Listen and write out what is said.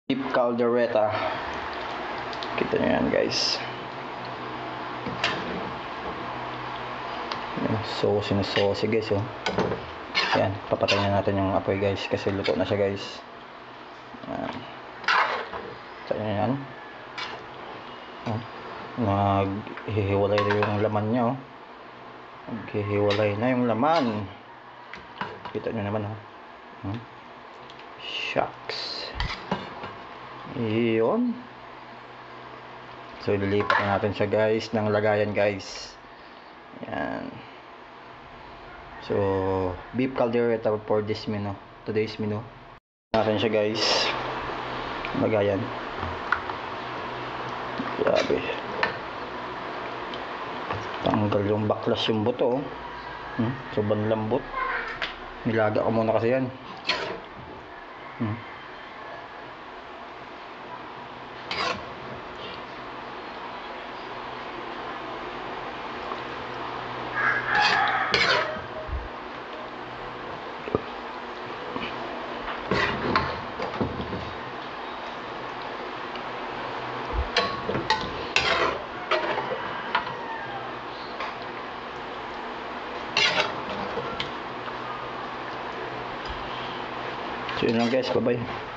Beef caldereta. Kita nyo yan guys. Sinusosi guys oh. Yan, papatayin na natin yung apoy guys kasi luto na siya guys. Yan. Kita nyo yan. Naghihiwalay na yung laman nya oh. Naghihiwalay na yung laman. Kita nyo naman oh. Shucks. Iyon. So ililipat na natin siya guys ng lagayan guys. Yan. So beef caldereta for this menu, today's menu. Natin siya guys. Lagayan. Grabe. Tanggal yung baklas yung buto. Sobrang lambot. Nilaga ko muna kasi yan. So yun lang guys, bye bye.